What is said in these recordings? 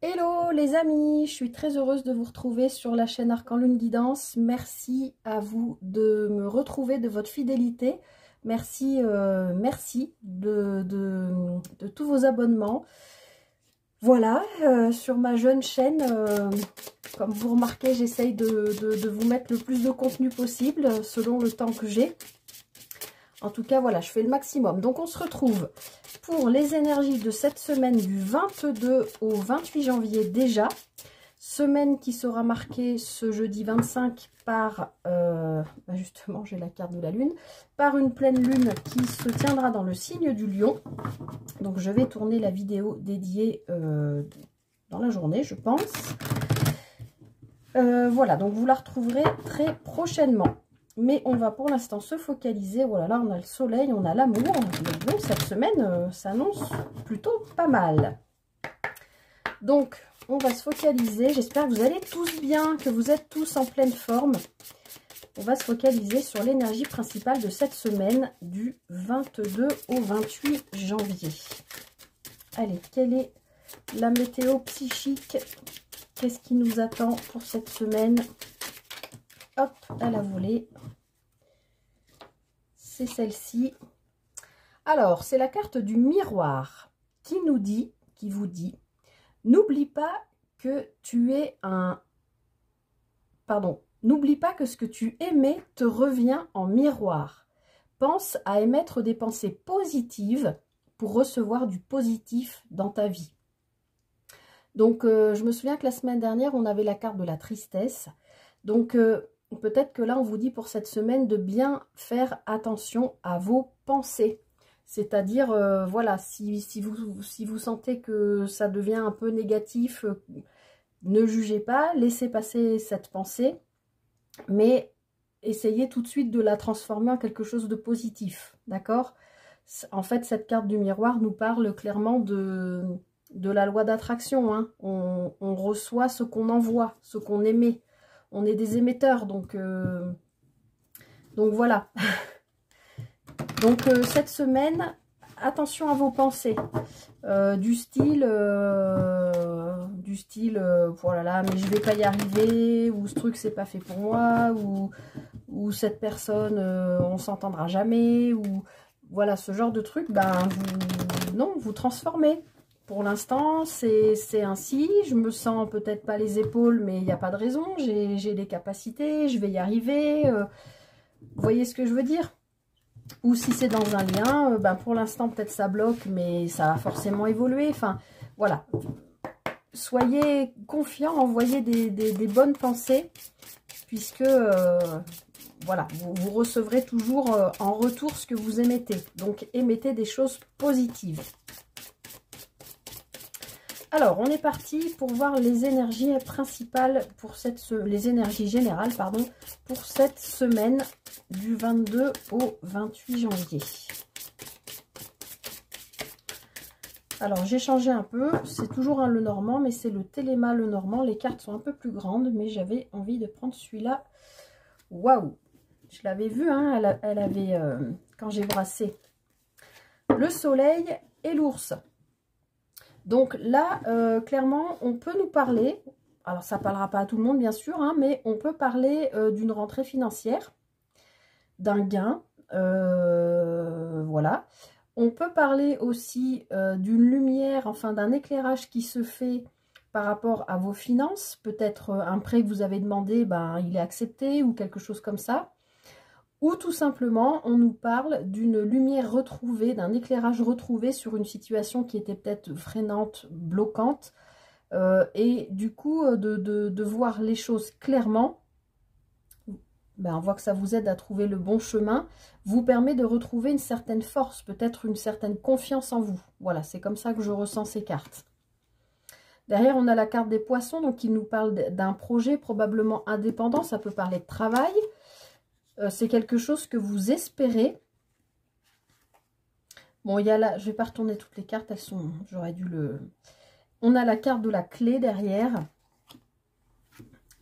Hello les amis, je suis très heureuse de vous retrouver sur la chaîne Arc en Lune Guidance. Merci à vous de me retrouver, de votre fidélité. Merci, merci de tous vos abonnements. Voilà, sur ma jeune chaîne, comme vous remarquez, j'essaye de vous mettre le plus de contenu possible selon le temps que j'ai. En tout cas, voilà, je fais le maximum. Donc, on se retrouve pour les énergies de cette semaine du 22 au 28 janvier déjà. Semaine qui sera marquée ce jeudi 25 par, justement, j'ai la carte de la Lune, par une pleine Lune qui se tiendra dans le signe du Lion. Donc, je vais tourner la vidéo dédiée dans la journée, je pense. Voilà, donc vous la retrouverez très prochainement. Mais on va pour l'instant se focaliser. Voilà, là on a le soleil, on a l'amour. Donc bon, cette semaine s'annonce plutôt pas mal. Donc on va se focaliser. J'espère que vous allez tous bien, que vous êtes tous en pleine forme. On va se focaliser sur l'énergie principale de cette semaine du 22 au 28 janvier. Allez, quelle est la météo psychique? Qu'est-ce qui nous attend pour cette semaine? Hop, à la volée. C'est celle-ci. Alors, c'est la carte du miroir qui nous dit, qui vous dit, n'oublie pas que tu es un... Pardon, n'oublie pas que ce que tu émets te revient en miroir. Pense à émettre des pensées positives pour recevoir du positif dans ta vie. Donc, je me souviens que la semaine dernière, on avait la carte de la tristesse. Donc, peut-être que là, on vous dit pour cette semaine de bien faire attention à vos pensées. C'est-à-dire, voilà, si vous sentez que ça devient un peu négatif, ne jugez pas, laissez passer cette pensée, mais essayez tout de suite de la transformer en quelque chose de positif, d'accord? En fait, cette carte du miroir nous parle clairement de la loi d'attraction, hein. On reçoit ce qu'on envoie, ce qu'on émet. On est des émetteurs, donc voilà. Donc cette semaine, attention à vos pensées. Du style, voilà, mais je vais pas y arriver, ou ce truc c'est pas fait pour moi, ou cette personne, on s'entendra jamais, ou voilà, ce genre de truc, ben vous transformez. Pour l'instant, c'est ainsi. Je me sens peut-être pas les épaules, mais il n'y a pas de raison. J'ai des capacités, je vais y arriver. Vous voyez ce que je veux dire? Ou si c'est dans un lien, ben pour l'instant, peut-être ça bloque, mais ça va forcément évoluer. Enfin, voilà. Soyez confiants, envoyez des bonnes pensées, puisque, voilà, vous recevrez toujours en retour ce que vous émettez. Donc, émettez des choses positives. Alors, on est parti pour voir les énergies principales pour les énergies générales, pardon, pour cette semaine du 22 au 28 janvier. Alors, j'ai changé un peu. C'est toujours un Lenormand, mais c'est le Téléma Lenormand. Les cartes sont un peu plus grandes, mais j'avais envie de prendre celui-là. Waouh! Je l'avais vu, hein, elle avait, quand j'ai brassé, le soleil et l'ours. Donc là, clairement, on peut nous parler, alors ça ne parlera pas à tout le monde bien sûr, hein, mais on peut parler d'une rentrée financière, d'un gain, voilà. On peut parler aussi d'une lumière, enfin d'un éclairage qui se fait par rapport à vos finances. Peut-être un prêt que vous avez demandé, ben, il est accepté ou quelque chose comme ça. Ou tout simplement, on nous parle d'une lumière retrouvée, d'un éclairage retrouvé sur une situation qui était peut-être freinante, bloquante. Et du coup, de voir les choses clairement, ben, on voit que ça vous aide à trouver le bon chemin, vous permet de retrouver une certaine force, peut-être une certaine confiance en vous. Voilà, c'est comme ça que je ressens ces cartes. Derrière, on a la carte des poissons, donc il nous parle d'un projet probablement indépendant, ça peut parler de travail. C'est quelque chose que vous espérez. Bon, il y a là, je vais pas retourner toutes les cartes, elles sont, j'aurais dû le... On a la carte de la clé derrière.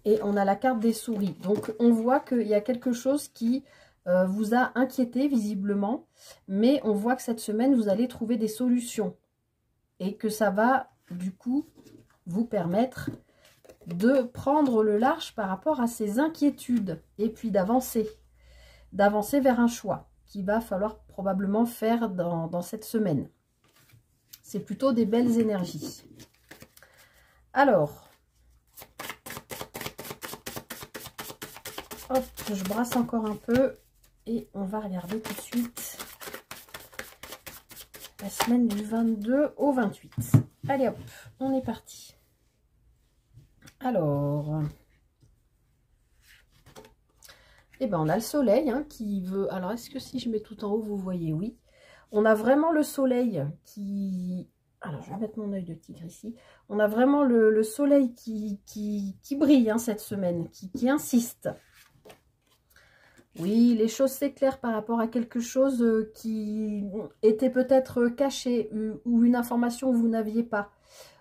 Et on a la carte des souris. Donc, on voit qu'il y a quelque chose qui vous a inquiété visiblement. Mais on voit que cette semaine, vous allez trouver des solutions. Et que ça va, du coup, vous permettre de prendre le large par rapport à ces inquiétudes et puis d'avancer vers un choix qu'il va falloir probablement faire dans cette semaine. C'est plutôt des belles énergies. Alors, hop, je brasse encore un peu et on va regarder tout de suite la semaine du 22 au 28. Allez hop, on est parti. Alors, eh ben on a le soleil hein, qui veut... Alors, est-ce que si je mets tout en haut, vous voyez? Oui. On a vraiment le soleil qui... Alors, je vais mettre mon œil de tigre ici. On a vraiment le soleil qui brille hein, cette semaine, qui insiste. Oui, les choses s'éclairent par rapport à quelque chose qui était peut-être caché ou une information que vous n'aviez pas.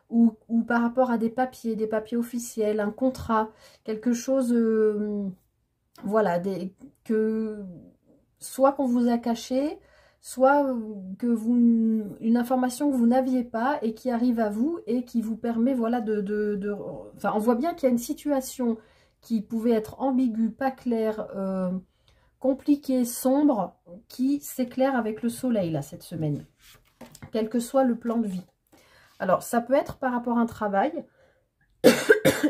Ou par rapport à des papiers officiels, un contrat, quelque chose, voilà, que soit qu'on vous a caché, soit que une information que vous n'aviez pas et qui arrive à vous et qui vous permet, voilà, enfin, on voit bien qu'il y a une situation qui pouvait être ambiguë, pas claire, compliquée, sombre, qui s'éclaire avec le soleil, là, cette semaine, quel que soit le plan de vie. Alors, ça peut être par rapport à un travail,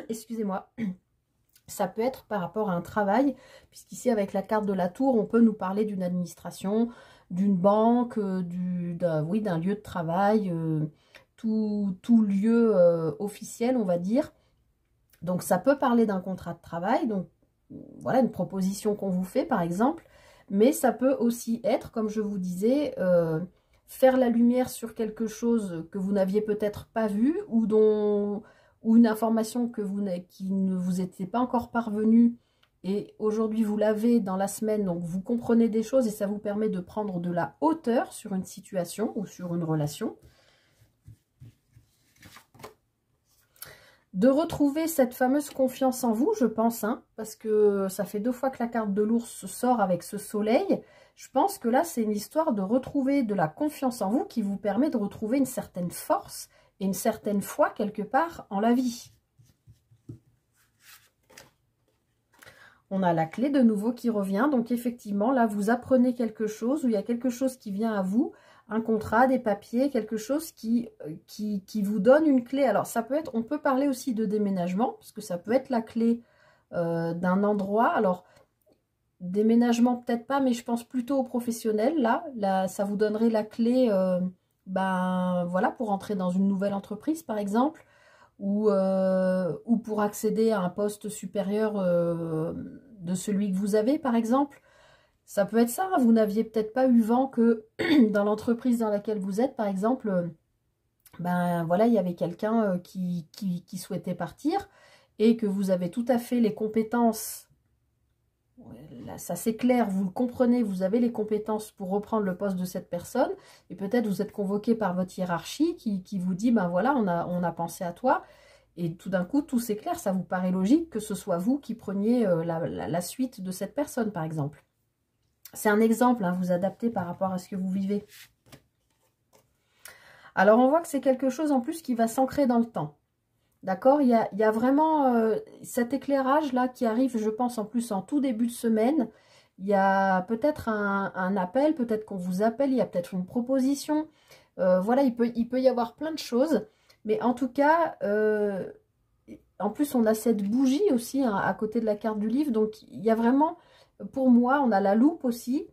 excusez-moi, ça peut être par rapport à un travail, puisqu'ici, avec la carte de la tour, on peut nous parler d'une administration, d'une banque, d'un lieu de travail, tout lieu officiel, on va dire. Donc, ça peut parler d'un contrat de travail, donc voilà, une proposition qu'on vous fait, par exemple, mais ça peut aussi être, comme je vous disais, faire la lumière sur quelque chose que vous n'aviez peut-être pas vu ou une information qui ne vous était pas encore parvenue et aujourd'hui vous l'avez dans la semaine, donc vous comprenez des choses et ça vous permet de prendre de la hauteur sur une situation ou sur une relation. De retrouver cette fameuse confiance en vous, je pense, hein, parce que ça fait 2 fois que la carte de l'ours sort avec ce soleil. Je pense que là, c'est une histoire de retrouver de la confiance en vous qui vous permet de retrouver une certaine force et une certaine foi quelque part en la vie. On a la clé de nouveau qui revient. Donc effectivement, là, vous apprenez quelque chose, ou il y a quelque chose qui vient à vous, un contrat, des papiers, quelque chose qui vous donne une clé. Alors ça peut être, on peut parler aussi de déménagement, parce que ça peut être la clé d'un endroit. Alors, déménagement peut-être pas, mais je pense plutôt aux professionnels. Là ça vous donnerait la clé ben, voilà, pour entrer dans une nouvelle entreprise, par exemple, ou pour accéder à un poste supérieur de celui que vous avez, par exemple. Ça peut être ça, vous n'aviez peut-être pas eu vent que dans l'entreprise dans laquelle vous êtes, par exemple, ben voilà, il y avait quelqu'un qui souhaitait partir et que vous avez tout à fait les compétences. Là, ça c'est clair, vous le comprenez, vous avez les compétences pour reprendre le poste de cette personne et peut-être vous êtes convoqué par votre hiérarchie qui vous dit, ben voilà, on a pensé à toi et tout d'un coup, tout s'éclaire, ça vous paraît logique que ce soit vous qui preniez la suite de cette personne, par exemple. C'est un exemple, hein, vous adaptez par rapport à ce que vous vivez. Alors, on voit que c'est quelque chose en plus qui va s'ancrer dans le temps. D'accord, il y a vraiment cet éclairage-là qui arrive, je pense, en plus en tout début de semaine. Il y a peut-être un appel, peut-être qu'on vous appelle, il y a peut-être une proposition. Voilà, il peut y avoir plein de choses. Mais en tout cas, en plus, on a cette bougie aussi hein, à côté de la carte du livre. Donc, il y a vraiment, pour moi, on a la loupe aussi.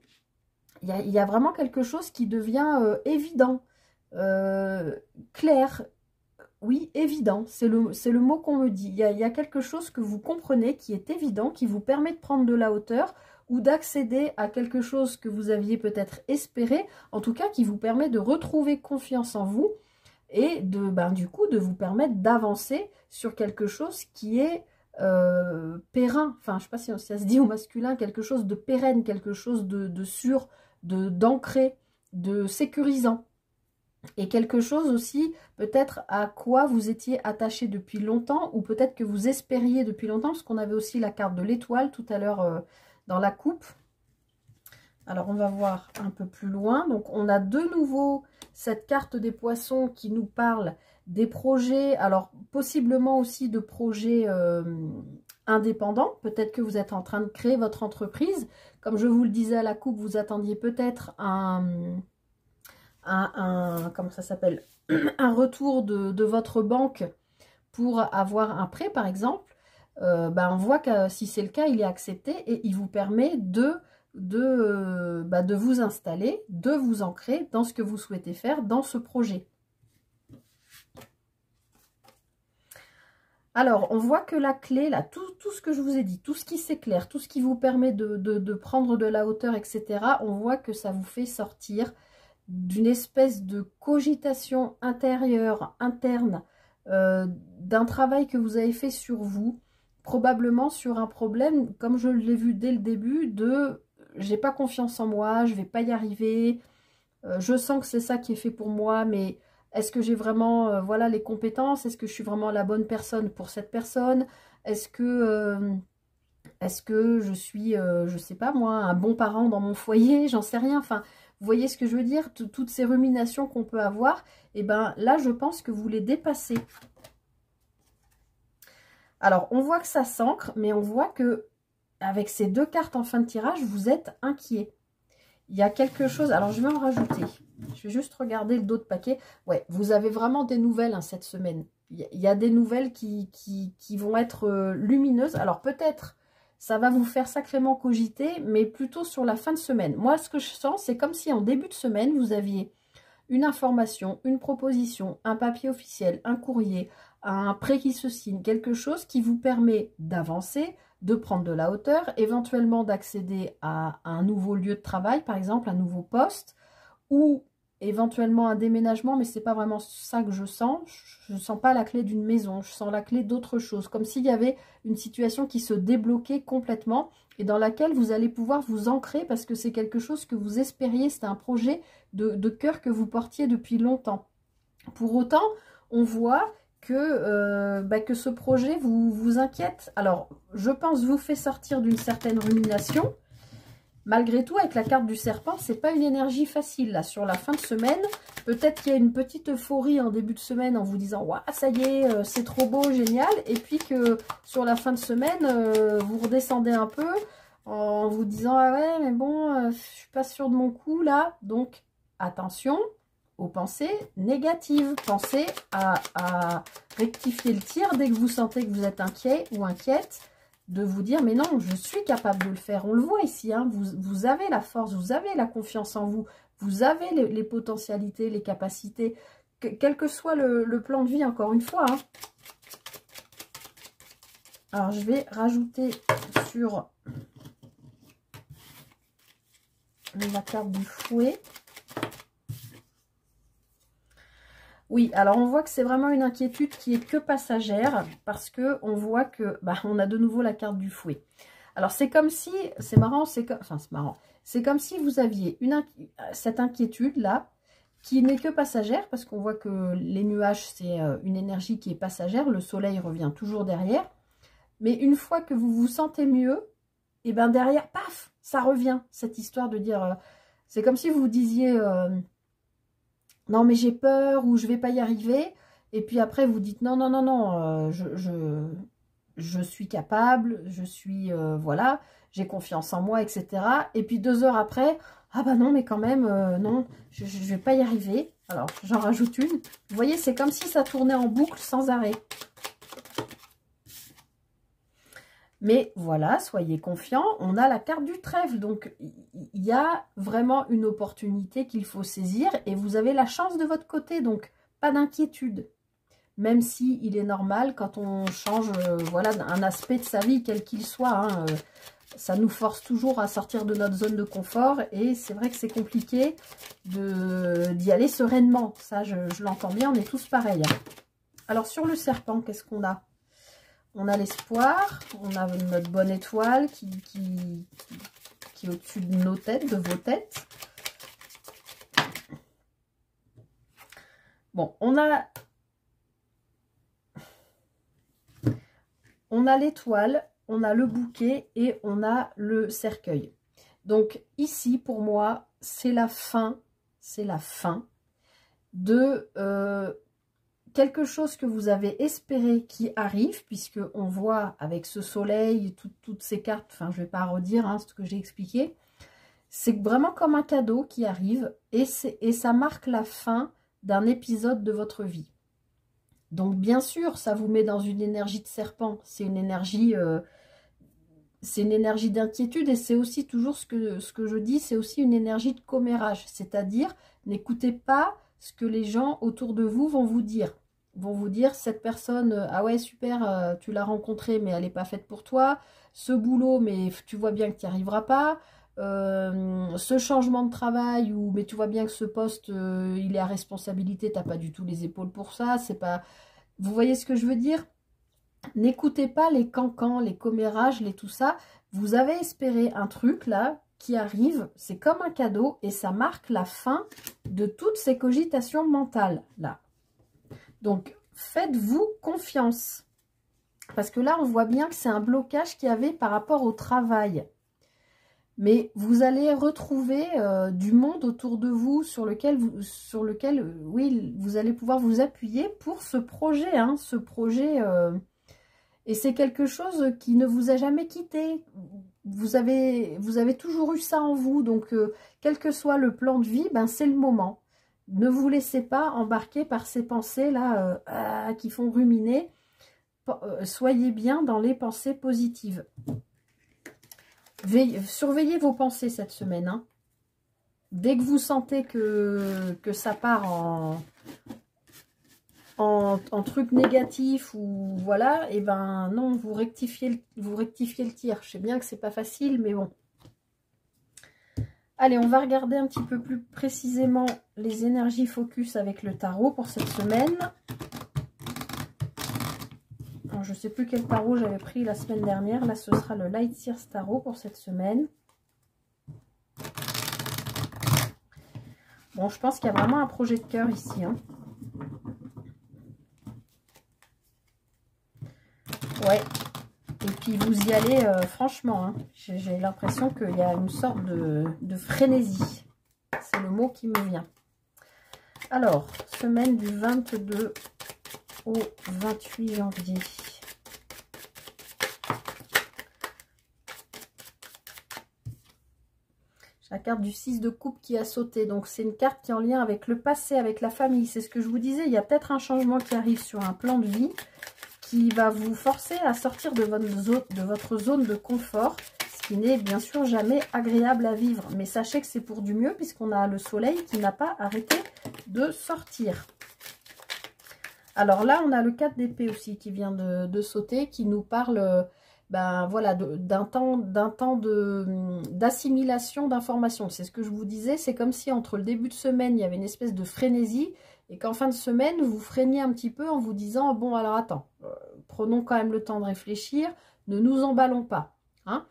Il y a vraiment quelque chose qui devient évident, clair. Oui, évident, c'est le mot qu'on me dit. Il y a quelque chose que vous comprenez qui est évident, qui vous permet de prendre de la hauteur ou d'accéder à quelque chose que vous aviez peut-être espéré, en tout cas qui vous permet de retrouver confiance en vous et du coup de vous permettre d'avancer sur quelque chose qui est périn. Enfin, je ne sais pas si ça se dit au masculin, quelque chose de pérenne, quelque chose de sûr, d'ancré, de sécurisant. Et quelque chose aussi, peut-être à quoi vous étiez attaché depuis longtemps, ou peut-être que vous espériez depuis longtemps, parce qu'on avait aussi la carte de l'étoile tout à l'heure dans la coupe. Alors, on va voir un peu plus loin. Donc, on a de nouveau cette carte des poissons qui nous parle des projets, alors possiblement aussi de projets indépendants. Peut-être que vous êtes en train de créer votre entreprise. Comme je vous le disais à la coupe, vous attendiez peut-être comment ça s'appelle, un retour de votre banque pour avoir un prêt, par exemple. On voit que si c'est le cas, il est accepté et il vous permet de vous installer, de vous ancrer dans ce que vous souhaitez faire dans ce projet. Alors, on voit que la clé, là, tout ce que je vous ai dit, tout ce qui s'éclaire, tout ce qui vous permet de prendre de la hauteur, etc., on voit que ça vous fait sortir d'une espèce de cogitation intérieure, interne, d'un travail que vous avez fait sur vous, probablement sur un problème, comme je l'ai vu dès le début, de j'ai pas confiance en moi, je vais pas y arriver, je sens que c'est ça qui est fait pour moi, mais est-ce que j'ai vraiment voilà, les compétences? Est-ce que je suis vraiment la bonne personne pour cette personne? Est-ce que je suis, je sais pas moi, un bon parent dans mon foyer? J'en sais rien. Enfin, vous voyez ce que je veux dire? Toutes ces ruminations qu'on peut avoir, et ben là, je pense que vous les dépassez. Alors, on voit que ça s'ancre, mais on voit que avec ces deux cartes en fin de tirage, vous êtes inquiet. Il y a quelque chose... Alors, je vais en rajouter. Je vais juste regarder le dos de paquet. Ouais, vous avez vraiment des nouvelles hein, cette semaine. Il y a des nouvelles qui vont être lumineuses. Alors, peut-être, ça va vous faire sacrément cogiter, mais plutôt sur la fin de semaine. Moi, ce que je sens, c'est comme si en début de semaine, vous aviez une information, une proposition, un papier officiel, un courrier, un prêt qui se signe, quelque chose qui vous permet d'avancer, de prendre de la hauteur, éventuellement d'accéder à un nouveau lieu de travail, par exemple un nouveau poste, ou éventuellement un déménagement, mais c'est pas vraiment ça que je sens. Je ne sens pas la clé d'une maison, je sens la clé d'autre chose, comme s'il y avait une situation qui se débloquait complètement et dans laquelle vous allez pouvoir vous ancrer parce que c'est quelque chose que vous espériez, c'était un projet de cœur que vous portiez depuis longtemps. Pour autant, on voit que ce projet vous inquiète. Alors, je pense vous fait sortir d'une certaine rumination. Malgré tout, avec la carte du serpent, c'est pas une énergie facile. Là, sur la fin de semaine, peut-être qu'il y a une petite euphorie en début de semaine en vous disant « Waouh, ça y est, c'est trop beau, génial !» Et puis que sur la fin de semaine, vous redescendez un peu en vous disant « Ah ouais, mais bon, je suis pas sûre de mon coup là. » Donc, attention aux pensées négatives. Pensez à rectifier le tir dès que vous sentez que vous êtes inquiet ou inquiète. De vous dire, mais non, je suis capable de le faire. On le voit ici, hein, vous avez la force, vous avez la confiance en vous, vous avez les potentialités, les capacités, quel que soit le plan de vie, encore une fois. Hein. Alors, je vais rajouter sur la carte du fouet. Oui, alors on voit que c'est vraiment une inquiétude qui est que passagère parce que on voit que on a de nouveau la carte du fouet. Alors c'est comme si, c'est marrant, c'est comme si vous aviez cette inquiétude là qui n'est que passagère parce qu'on voit que les nuages c'est une énergie qui est passagère, le soleil revient toujours derrière. Mais une fois que vous vous sentez mieux, et ben derrière, paf, ça revient cette histoire de dire, c'est comme si vous disiez non mais j'ai peur ou je vais pas y arriver et puis après vous dites non non non non je suis capable, je suis voilà, j'ai confiance en moi, etc. Et puis 2 heures après, ah bah non mais quand même non, je vais pas y arriver. Alors j'en rajoute une. Vous voyez, c'est comme si ça tournait en boucle sans arrêt. Mais voilà, soyez confiants, on a la carte du trèfle, donc il y a vraiment une opportunité qu'il faut saisir et vous avez la chance de votre côté, donc pas d'inquiétude. Même si il est normal quand on change voilà, un aspect de sa vie, quel qu'il soit, hein, ça nous force toujours à sortir de notre zone de confort et c'est vrai que c'est compliqué d'y aller sereinement. Ça, je l'entends bien, on est tous pareils. Hein. Alors sur le serpent, qu'est-ce qu'on a ? On a l'espoir, on a notre bonne étoile qui est au-dessus de nos têtes, de vos têtes. Bon, on a l'étoile, on a le bouquet et on a le cercueil. Donc ici, pour moi, c'est la fin de quelque chose que vous avez espéré qui arrive, puisque on voit avec ce soleil, toutes ces cartes, enfin je ne vais pas redire hein, ce que j'ai expliqué, c'est vraiment comme un cadeau qui arrive et ça marque la fin d'un épisode de votre vie. Donc bien sûr, ça vous met dans une énergie de serpent, c'est une énergie d'inquiétude et c'est aussi toujours ce que je dis, c'est aussi une énergie de commérage, c'est-à-dire n'écoutez pas ce que les gens autour de vous vont vous dire. Vont vous dire, cette personne, ah ouais super, tu l'as rencontrée mais elle n'est pas faite pour toi, ce boulot mais tu vois bien que tu n'y arriveras pas, ce changement de travail ou mais tu vois bien que ce poste il est à responsabilité, t'as pas du tout les épaules pour ça, c'est pas, vous voyez ce que je veux dire? N'écoutez pas les cancans, les commérages, les tout ça, vous avez espéré un truc là qui arrive, c'est comme un cadeau et ça marque la fin de toutes ces cogitations mentales là. Donc faites-vous confiance parce que là on voit bien que c'est un blocage qu'il y avait par rapport au travail. Mais vous allez retrouver du monde autour de vous sur lequel, oui, vous allez pouvoir vous appuyer pour ce projet. Hein, ce projet, et c'est quelque chose qui ne vous a jamais quitté. Vous avez toujours eu ça en vous. Donc, quel que soit le plan de vie, ben, c'est le moment. Ne vous laissez pas embarquer par ces pensées-là qui font ruminer. Soyez bien dans les pensées positives. Surveillez vos pensées cette semaine. Hein. Dès que vous sentez que ça part en truc négatif ou voilà, et ben non, vous rectifiez le tir. Je sais bien que c'est pas facile, mais bon. Allez, on va regarder un petit peu plus précisément les énergies focus avec le tarot pour cette semaine. Alors, je ne sais plus quel tarot j'avais pris la semaine dernière. Là, ce sera le Light Sears Tarot pour cette semaine. Bon, je pense qu'il y a vraiment un projet de cœur ici. Hein. Ouais. Et puis, vous y allez franchement. Hein. J'ai l'impression qu'il y a une sorte de frénésie. C'est le mot qui me vient. Alors, semaine du 22 au 28 janvier. La carte du 6 de coupe qui a sauté. Donc, c'est une carte qui est en lien avec le passé, avec la famille. C'est ce que je vous disais. Il y a peut-être un changement qui arrive sur un plan de vie qui va vous forcer à sortir de votre zone de confort, ce qui n'est bien sûr jamais agréable à vivre. Mais sachez que c'est pour du mieux puisqu'on a le soleil qui n'a pas arrêté de sortir. Alors là, on a le 4 d'épée aussi qui vient de sauter, qui nous parle... ben voilà, d'un temps d'assimilation d'informations. C'est ce que je vous disais, c'est comme si entre le début de semaine, il y avait une espèce de frénésie, et qu'en fin de semaine, vous freiniez un petit peu en vous disant, bon alors attends, prenons quand même le temps de réfléchir, ne nous emballons pas. Hein.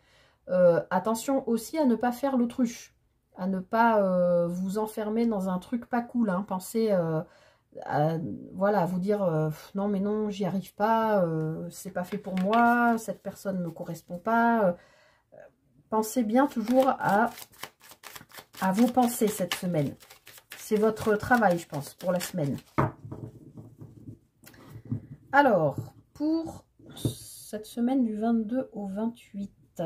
Attention aussi à ne pas faire l'autruche, à ne pas vous enfermer dans un truc pas cool. Hein. Pensez... voilà, vous dire non mais non, j'y arrive pas, c'est pas fait pour moi, cette personne ne me correspond pas. Pensez bien toujours à vos pensées cette semaine. C'est votre travail, je pense, pour la semaine. Alors, pour cette semaine du 22 au 28,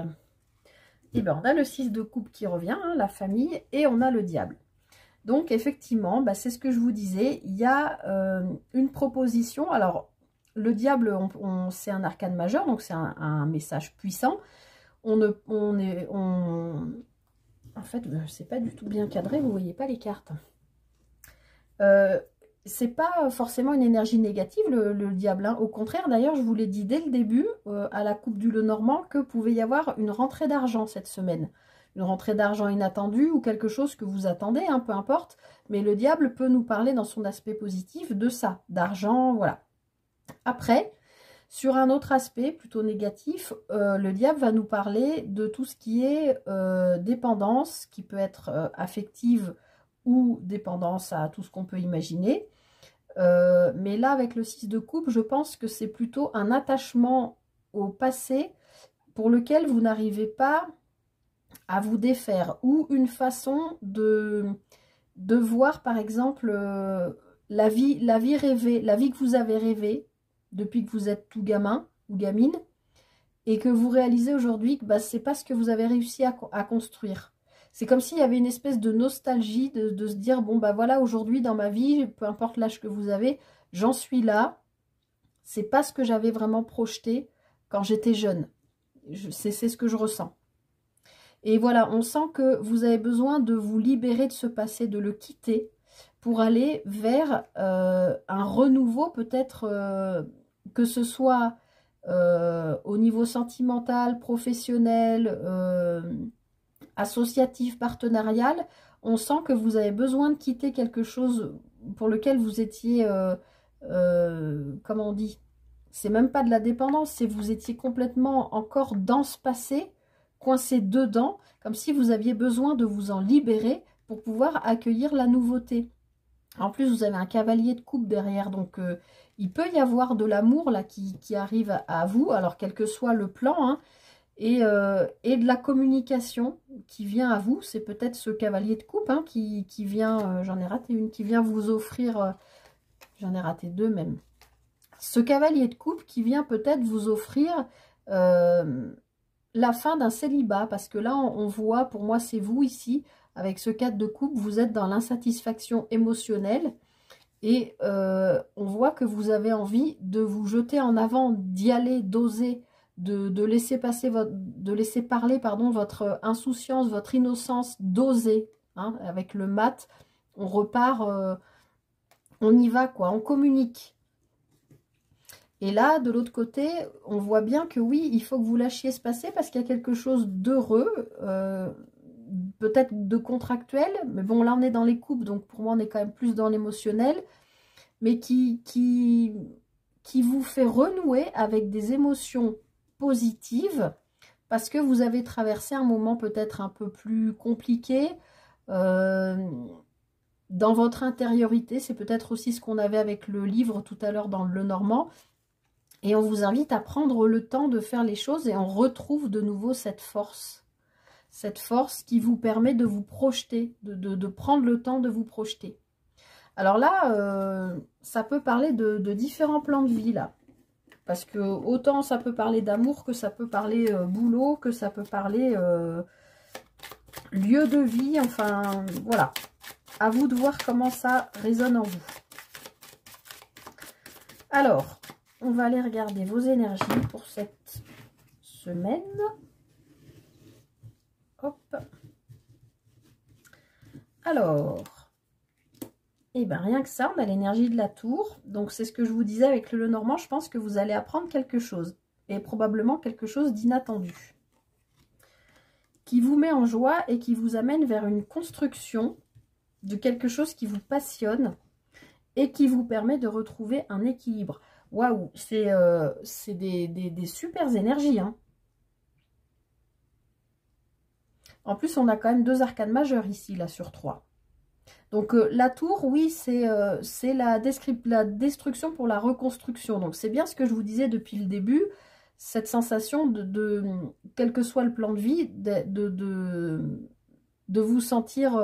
eh ben, on a le 6 de coupe qui revient, hein, la famille, et on a le diable. Donc, effectivement, bah, c'est ce que je vous disais. Il y a une proposition. Alors, le diable, c'est un arcane majeur, donc c'est un message puissant. En fait, c'est pas du tout bien cadré, vous voyez pas les cartes. C'est pas forcément une énergie négative, le diable. Hein. Au contraire, d'ailleurs, je vous l'ai dit dès le début, à la coupe du Lenormand, que pouvait y avoir une rentrée d'argent cette semaine. Une rentrée d'argent inattendue ou quelque chose que vous attendez, hein, peu importe. Mais le diable peut nous parler dans son aspect positif de ça, d'argent, voilà. Après, sur un autre aspect plutôt négatif, le diable va nous parler de tout ce qui est dépendance, qui peut être affective ou dépendance à tout ce qu'on peut imaginer. Mais là, avec le 6 de coupe, je pense que c'est plutôt un attachement au passé pour lequel vous n'arrivez pas à vous défaire, ou une façon de voir par exemple la vie rêvée, la vie que vous avez rêvée depuis que vous êtes tout gamin ou gamine, et que vous réalisez aujourd'hui que bah, c'est pas ce que vous avez réussi à construire. C'est comme s'il y avait une espèce de nostalgie de se dire, bon bah voilà, aujourd'hui dans ma vie, peu importe l'âge que vous avez, j'en suis là. C'est pas ce que j'avais vraiment projeté quand j'étais jeune. C'est ce que je ressens. Et voilà, on sent que vous avez besoin de vous libérer de ce passé, de le quitter, pour aller vers un renouveau, peut-être que ce soit au niveau sentimental, professionnel, associatif, partenarial. On sent que vous avez besoin de quitter quelque chose pour lequel vous étiez, comment on dit, c'est même pas de la dépendance, c'est vous étiez complètement encore dans ce passé, coincé dedans, comme si vous aviez besoin de vous en libérer pour pouvoir accueillir la nouveauté. En plus, vous avez un cavalier de coupe derrière, donc il peut y avoir de l'amour là qui arrive à vous, alors quel que soit le plan, hein, et de la communication qui vient à vous. C'est peut-être ce cavalier de coupe hein, qui vient, j'en ai raté une, qui vient vous offrir, j'en ai raté deux même. Ce cavalier de coupe qui vient peut-être vous offrir la fin d'un célibat, parce que là on voit, pour moi c'est vous ici, avec ce 4 de coupe, vous êtes dans l'insatisfaction émotionnelle et on voit que vous avez envie de vous jeter en avant, d'y aller, d'oser, de laisser passer de laisser parler pardon, votre insouciance, votre innocence, d'oser. Hein, avec le mat, on repart, on y va quoi, on communique. Et là, de l'autre côté, on voit bien que oui, il faut que vous lâchiez se passer parce qu'il y a quelque chose d'heureux, peut-être de contractuel, mais bon, là on est dans les couples, donc pour moi on est quand même plus dans l'émotionnel, mais qui vous fait renouer avec des émotions positives parce que vous avez traversé un moment peut-être un peu plus compliqué dans votre intériorité. C'est peut-être aussi ce qu'on avait avec le livre tout à l'heure dans le Normand. Et on vous invite à prendre le temps de faire les choses et on retrouve de nouveau cette force. Cette force qui vous permet de vous projeter, de prendre le temps de vous projeter. Alors là, ça peut parler de différents plans de vie là. Parce que autant ça peut parler d'amour, que ça peut parler boulot, que ça peut parler lieu de vie. Enfin, voilà. À vous de voir comment ça résonne en vous. Alors, on va aller regarder vos énergies pour cette semaine. Hop. Alors, et bien rien que ça, on a l'énergie de la tour. Donc c'est ce que je vous disais avec le Normand, je pense que vous allez apprendre quelque chose. Et probablement quelque chose d'inattendu. Qui vous met en joie et qui vous amène vers une construction de quelque chose qui vous passionne. Et qui vous permet de retrouver un équilibre. Waouh, c'est des super énergies, hein. En plus, on a quand même 2 arcanes majeures ici, là, sur 3. Donc, la tour, oui, c'est la destruction pour la reconstruction. Donc, c'est bien ce que je vous disais depuis le début, cette sensation de quel que soit le plan de vie, de vous sentir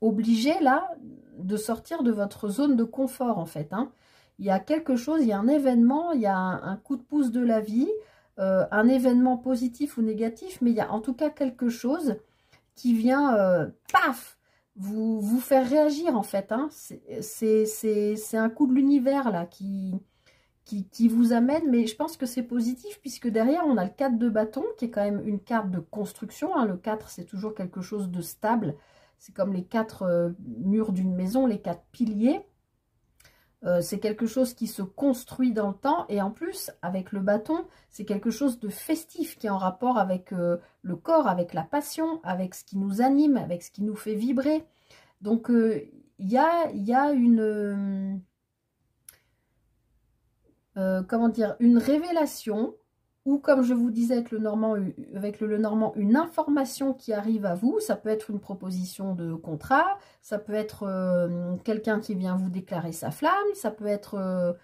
obligé, là, de sortir de votre zone de confort, en fait, hein. Il y a quelque chose, il y a un événement, il y a un coup de pouce de la vie, un événement positif ou négatif, mais il y a en tout cas quelque chose qui vient, paf, vous faire réagir en fait. Hein. C'est un coup de l'univers là qui vous amène, mais je pense que c'est positif puisque derrière on a le 4 de bâton qui est quand même une carte de construction. Hein. Le 4 c'est toujours quelque chose de stable, c'est comme les 4 murs d'une maison, les 4 piliers. C'est quelque chose qui se construit dans le temps et en plus avec le bâton c'est quelque chose de festif qui est en rapport avec le corps, avec la passion, avec ce qui nous anime, avec ce qui nous fait vibrer. Donc il y a une comment dire, une révélation ou comme je vous disais avec le Normand, une information qui arrive à vous. Ça peut être une proposition de contrat, ça peut être quelqu'un qui vient vous déclarer sa flamme, ça peut être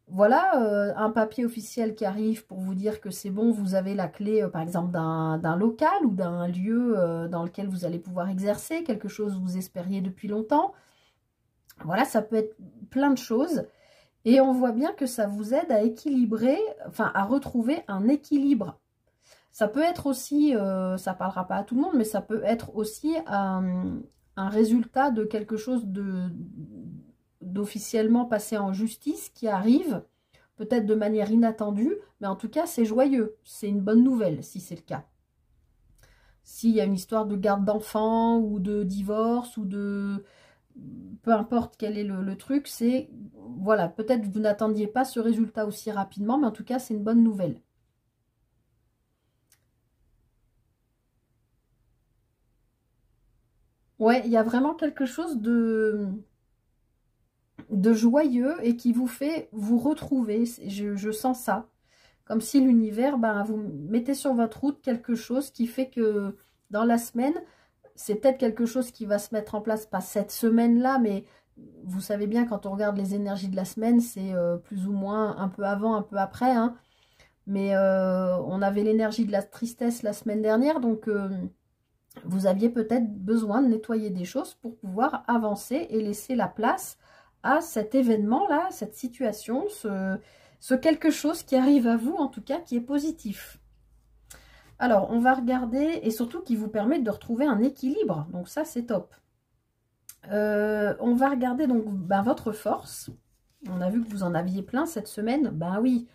voilà, un papier officiel qui arrive pour vous dire que c'est bon, vous avez la clé par exemple d'un local ou d'un lieu dans lequel vous allez pouvoir exercer quelque chose que vous espériez depuis longtemps. Voilà, ça peut être plein de choses. Et on voit bien que ça vous aide à équilibrer, enfin à retrouver un équilibre. Ça peut être aussi, ça parlera pas à tout le monde, mais ça peut être aussi un résultat de quelque chose d'officiellement passé en justice qui arrive, peut-être de manière inattendue, mais en tout cas c'est joyeux, c'est une bonne nouvelle si c'est le cas. S'il y a une histoire de garde d'enfants ou de divorce ou de... peu importe quel est le truc, c'est... Voilà, peut-être vous n'attendiez pas ce résultat aussi rapidement, mais en tout cas, c'est une bonne nouvelle. Ouais, il y a vraiment quelque chose de joyeux et qui vous fait vous retrouver. Je sens ça. Comme si l'univers, ben, vous mettez sur votre route quelque chose qui fait que dans la semaine, c'est peut-être quelque chose qui va se mettre en place, pas cette semaine-là, mais vous savez bien, quand on regarde les énergies de la semaine, c'est plus ou moins un peu avant, un peu après. Hein. Mais on avait l'énergie de la tristesse la semaine dernière, donc vous aviez peut-être besoin de nettoyer des choses pour pouvoir avancer et laisser la place à cet événement-là, cette situation, ce quelque chose qui arrive à vous, en tout cas, qui est positif. Alors, on va regarder, et surtout qui vous permet de retrouver un équilibre. Donc ça, c'est top. On va regarder donc ben, votre force. On a vu que vous en aviez plein cette semaine. Ben oui,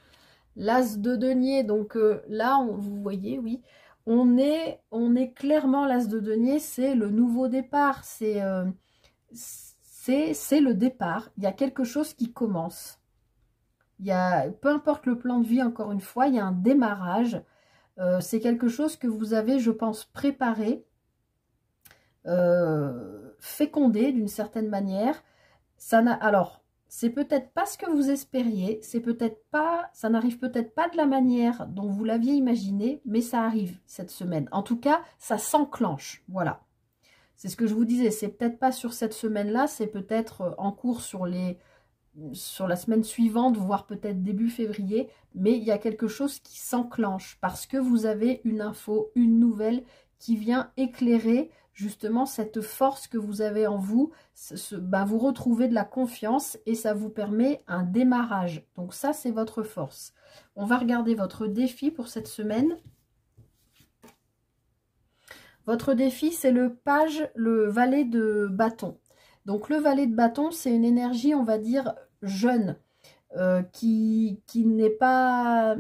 l'as de denier. Donc là, vous voyez, oui, on est clairement l'as de denier. C'est le nouveau départ. C'est le départ. Il y a quelque chose qui commence. Il y a, peu importe le plan de vie, encore une fois, il y a un démarrage. C'est quelque chose que vous avez, je pense, préparé, fécondé d'une certaine manière. Alors, c'est peut-être pas ce que vous espériez, c'est peut-être pas, ça n'arrive peut-être pas de la manière dont vous l'aviez imaginé, mais ça arrive cette semaine. En tout cas, ça s'enclenche, voilà. C'est ce que je vous disais, c'est peut-être pas sur cette semaine-là, c'est peut-être en cours sur la semaine suivante, voire peut-être début février, mais il y a quelque chose qui s'enclenche parce que vous avez une info, une nouvelle qui vient éclairer justement cette force que vous avez en vous. Vous retrouvez de la confiance et ça vous permet un démarrage. Donc ça, c'est votre force. On va regarder votre défi pour cette semaine. Votre défi, c'est le valet de bâton. Donc le valet de bâton, c'est une énergie, on va dire, jeune, qui n'est pas...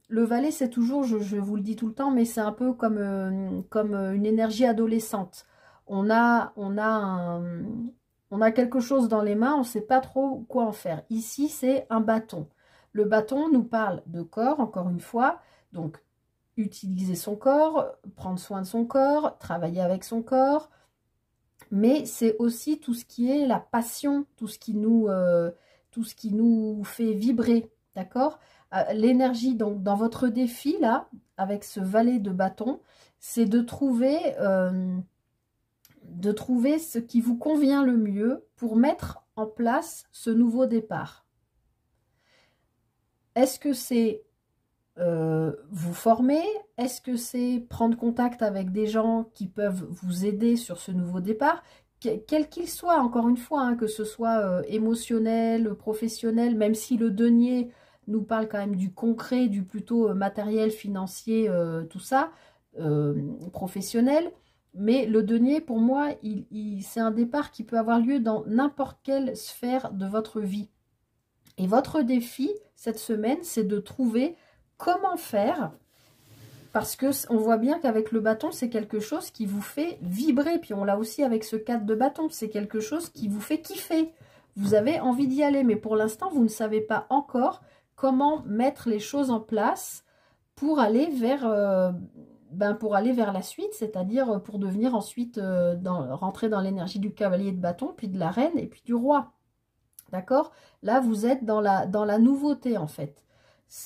Le valet, c'est toujours, je vous le dis tout le temps, mais c'est un peu comme une énergie adolescente. On a quelque chose dans les mains, on ne sait pas trop quoi en faire. Ici, c'est un bâton. Le bâton nous parle de corps, encore une fois, donc utiliser son corps, prendre soin de son corps, travailler avec son corps, mais c'est aussi tout ce qui est la passion, tout ce qui nous fait vibrer, d'accord? L'énergie, donc, dans votre défi, là, avec ce valet de bâton, c'est de trouver ce qui vous convient le mieux pour mettre en place ce nouveau départ. Est-ce que c'est vous former? Est-ce que c'est prendre contact avec des gens qui peuvent vous aider sur ce nouveau départ, quel qu'il soit, encore une fois, hein, que ce soit émotionnel, professionnel, même si le denier nous parle quand même du concret, du plutôt matériel, financier, tout ça, professionnel. Mais le denier, pour moi, c'est un départ qui peut avoir lieu dans n'importe quelle sphère de votre vie. Et votre défi, cette semaine, c'est de trouver comment faire, parce que on voit bien qu'avec le bâton, c'est quelque chose qui vous fait vibrer. Puis on l'a aussi avec ce cadre de bâton, c'est quelque chose qui vous fait kiffer. Vous avez envie d'y aller, mais pour l'instant, vous ne savez pas encore comment mettre les choses en place pour aller vers, la suite, c'est-à-dire pour devenir ensuite, rentrer dans l'énergie du cavalier de bâton, puis de la reine et puis du roi. D'accord? Là, vous êtes dans la nouveauté, en fait.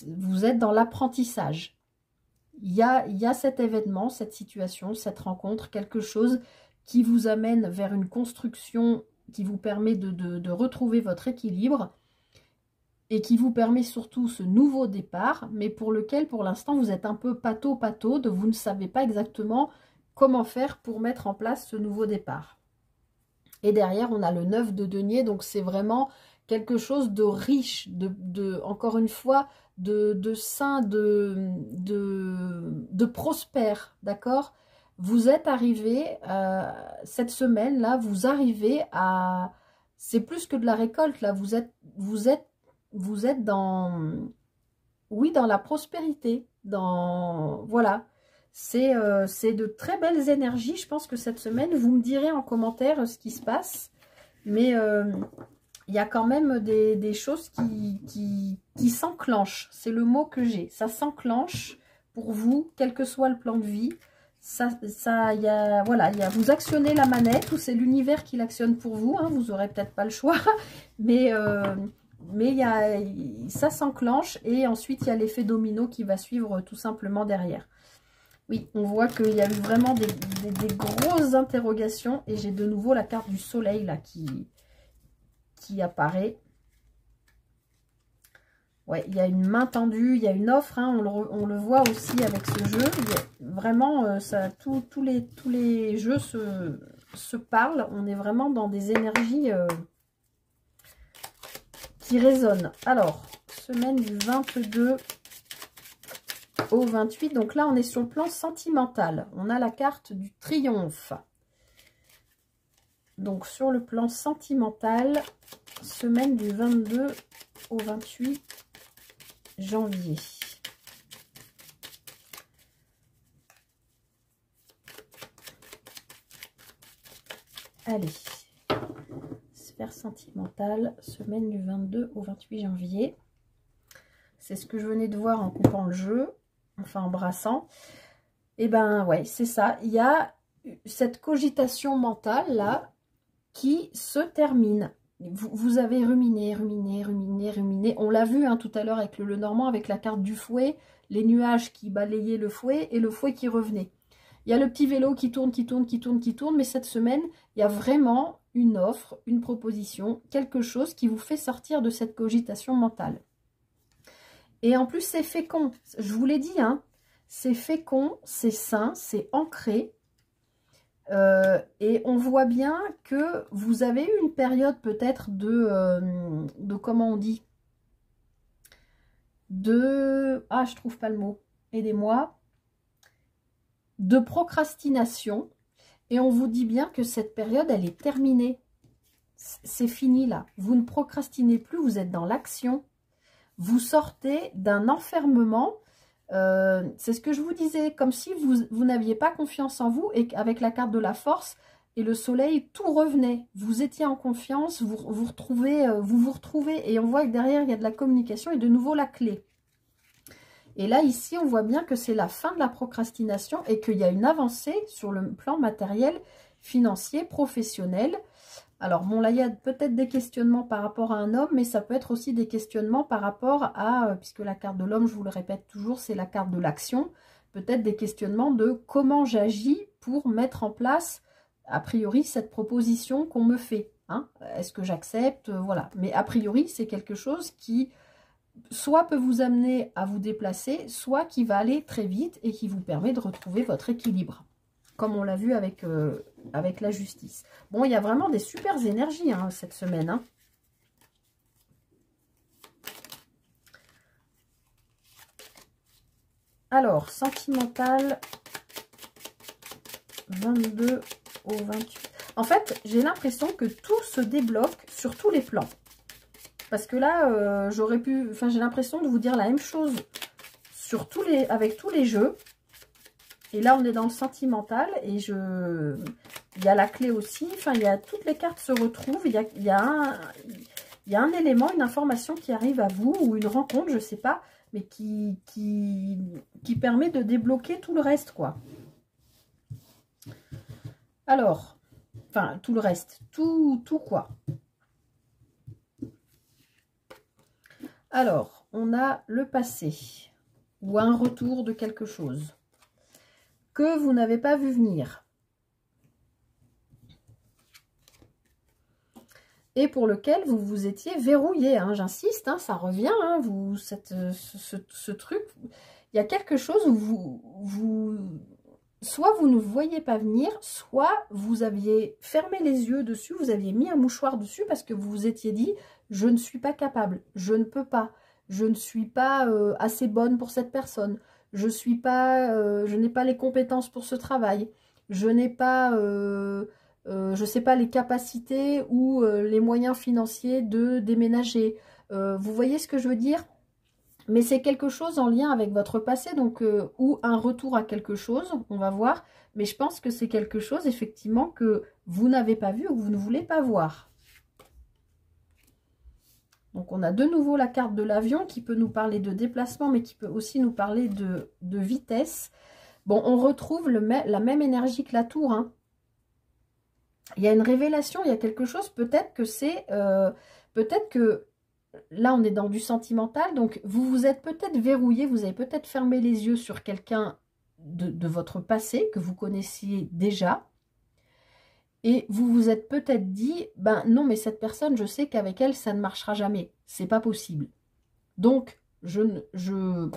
Vous êtes dans l'apprentissage. Il y a cet événement, cette situation, cette rencontre, quelque chose qui vous amène vers une construction qui vous permet de retrouver votre équilibre et qui vous permet surtout ce nouveau départ, mais pour lequel, pour l'instant, vous êtes un peu pâteau-pâteau, vous ne savez pas exactement comment faire pour mettre en place ce nouveau départ. Et derrière, on a le 9 de denier, donc c'est vraiment quelque chose de riche, encore une fois, de sain, de prospère, d'accord? Vous êtes arrivé, cette semaine-là, vous arrivez à... C'est plus que de la récolte, là, vous êtes dans... Oui, dans la prospérité, dans... Voilà. C'est de très belles énergies. Je pense que cette semaine, vous me direz en commentaire ce qui se passe. Mais il y a quand même des choses qui s'enclenchent. C'est le mot que j'ai. Ça s'enclenche pour vous, quel que soit le plan de vie. Voilà, vous actionnez la manette ou c'est l'univers qui l'actionne pour vous. Hein, vous n'aurez peut-être pas le choix. Mais ça s'enclenche et ensuite il y a l'effet domino qui va suivre tout simplement derrière. Oui, on voit qu'il y a eu vraiment des grosses interrogations et j'ai de nouveau la carte du soleil là qui apparaît. Ouais, il y a une main tendue, il y a une offre, hein, on le voit aussi avec ce jeu. Vraiment, tous les jeux se parlent. On est vraiment dans des énergies qui résonnent. Alors, semaine du 22 au 28. Donc là, on est sur le plan sentimental. On a la carte du triomphe. Donc, sur le plan sentimental, semaine du 22 au 28 janvier. Allez. Sphère sentimentale, semaine du 22 au 28 janvier. C'est ce que je venais de voir en coupant le jeu. Enfin, en brassant. Et ben, ouais, c'est ça. Il y a cette cogitation mentale, là, qui se termine. Vous avez ruminé. On l'a vu hein, tout à l'heure avec le Lenormand, avec la carte du fouet, les nuages qui balayaient le fouet et le fouet qui revenait. Il y a le petit vélo qui tourne, mais cette semaine, il y a vraiment une offre, une proposition, quelque chose qui vous fait sortir de cette cogitation mentale. Et en plus, c'est fécond. Je vous l'ai dit, hein, c'est fécond, c'est sain, c'est ancré. Et on voit bien que vous avez eu une période peut-être de comment on dit, ah, je trouve pas le mot, aidez-moi, de procrastination. Et on vous dit bien que cette période, elle est terminée. C'est fini là. Vous ne procrastinez plus, vous êtes dans l'action. Vous sortez d'un enfermement, c'est ce que je vous disais, comme si vous n'aviez pas confiance en vous et qu'avec la carte de la force et le soleil, tout revenait. Vous étiez en confiance, vous vous retrouvez et on voit que derrière, il y a de la communication et de nouveau la clé. Et là, ici, on voit bien que c'est la fin de la procrastination et qu'il y a une avancée sur le plan matériel, financier, professionnel. Alors, bon, là, il y a peut-être des questionnements par rapport à un homme, mais ça peut être aussi des questionnements par rapport à, puisque la carte de l'homme, je vous le répète toujours, c'est la carte de l'action, peut-être des questionnements de comment j'agis pour mettre en place, a priori, cette proposition qu'on me fait. Hein. Est-ce que j'accepte? Voilà. Mais a priori, c'est quelque chose qui, soit peut vous amener à vous déplacer, soit qui va aller très vite et qui vous permet de retrouver votre équilibre. Comme on l'a vu avec la justice. Bon, il y a vraiment des super énergies hein, cette semaine. Hein. Alors, sentimental, 22 au 28. En fait, j'ai l'impression que tout se débloque sur tous les plans. Parce que là, j'ai l'impression de vous dire la même chose sur avec tous les jeux. Et là, on est dans le sentimental et il y a la clé aussi. Enfin, toutes les cartes se retrouvent. Il y a un élément, une information qui arrive à vous ou une rencontre, je ne sais pas, mais qui permet de débloquer tout le reste, quoi. Alors, enfin, tout le reste, tout quoi. Alors, on a le passé ou un retour de quelque chose que vous n'avez pas vu venir et pour lequel vous vous étiez verrouillé, hein, j'insiste, hein, ça revient, hein, ce truc, il y a quelque chose où soit vous ne voyez pas venir, soit vous aviez fermé les yeux dessus, vous aviez mis un mouchoir dessus parce que vous vous étiez dit « je ne suis pas capable, je ne peux pas, je ne suis pas assez bonne pour cette personne, je n'ai pas les compétences pour ce travail, je n'ai pas, je sais pas, les capacités ou les moyens financiers de déménager. » Vous voyez ce que je veux dire? Mais c'est quelque chose en lien avec votre passé, donc ou un retour à quelque chose, on va voir. Mais je pense que c'est quelque chose, effectivement, que vous n'avez pas vu ou que vous ne voulez pas voir. Donc, on a de nouveau la carte de l'avion qui peut nous parler de déplacement, mais qui peut aussi nous parler de vitesse. Bon, on retrouve la même énergie que la tour, hein. Il y a une révélation, il y a quelque chose, peut-être que c'est... peut-être que... Là, on est dans du sentimental, donc vous vous êtes peut-être verrouillé, vous avez peut-être fermé les yeux sur quelqu'un de votre passé que vous connaissiez déjà. Et vous vous êtes peut-être dit, ben non, mais cette personne, je sais qu'avec elle, ça ne marchera jamais. C'est pas possible. Donc, je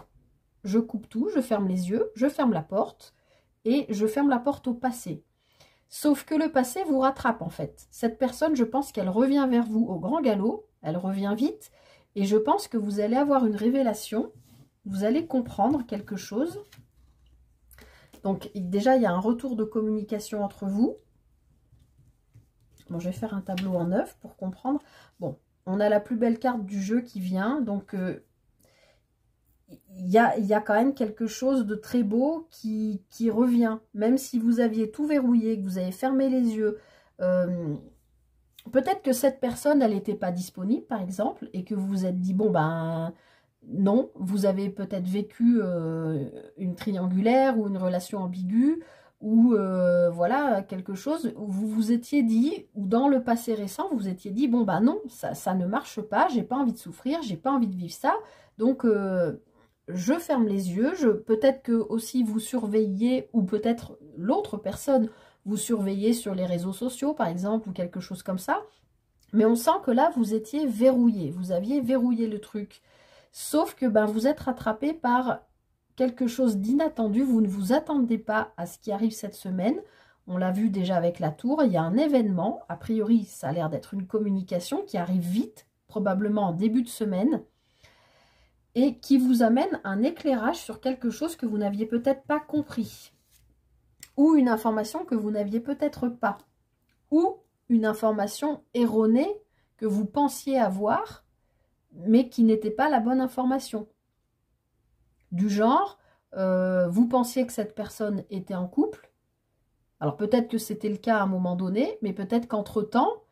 coupe tout, je ferme les yeux, je ferme la porte et je ferme la porte au passé. Sauf que le passé vous rattrape en fait. Cette personne, je pense qu'elle revient vers vous au grand galop, elle revient vite, et je pense que vous allez avoir une révélation, vous allez comprendre quelque chose. Donc déjà, il y a un retour de communication entre vous. Bon, je vais faire un tableau en 9 pour comprendre. Bon, on a la plus belle carte du jeu qui vient, donc il y a quand même quelque chose de très beau qui revient. Même si vous aviez tout verrouillé, que vous avez fermé les yeux, peut-être que cette personne, elle n'était pas disponible, par exemple, et que vous vous êtes dit, bon, ben non, vous avez peut-être vécu une triangulaire ou une relation ambiguë, ou voilà, quelque chose où vous vous étiez dit, ou dans le passé récent, vous vous étiez dit, bon, ben non, ça ne marche pas, j'ai pas envie de souffrir, j'ai pas envie de vivre ça, donc... je ferme les yeux, peut-être que aussi vous surveillez, ou peut-être l'autre personne, vous surveillez sur les réseaux sociaux, par exemple, ou quelque chose comme ça. Mais on sent que là, vous étiez verrouillé, vous aviez verrouillé le truc. Sauf que ben, vous êtes rattrapé par quelque chose d'inattendu, vous ne vous attendez pas à ce qui arrive cette semaine. On l'a vu déjà avec la tour, il y a un événement, a priori ça a l'air d'être une communication qui arrive vite, probablement en début de semaine, et qui vous amène un éclairage sur quelque chose que vous n'aviez peut-être pas compris, ou une information que vous n'aviez peut-être pas, ou une information erronée que vous pensiez avoir, mais qui n'était pas la bonne information. Du genre, vous pensiez que cette personne était en couple, alors peut-être que c'était le cas à un moment donné, mais peut-être qu'entre-temps,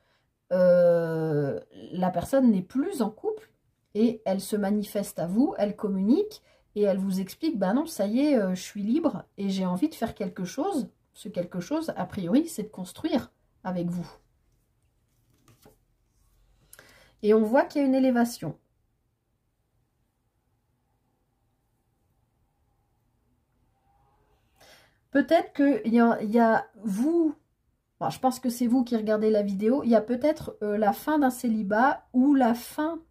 la personne n'est plus en couple, et elle se manifeste à vous, elle communique, et elle vous explique, ben non, ça y est, je suis libre, et j'ai envie de faire quelque chose. Ce quelque chose, a priori, c'est de construire avec vous. Et on voit qu'il y a une élévation. Peut-être qu'il y a vous, bon, je pense que c'est vous qui regardez la vidéo, il y a peut-être la fin d'un célibat, ou la fin...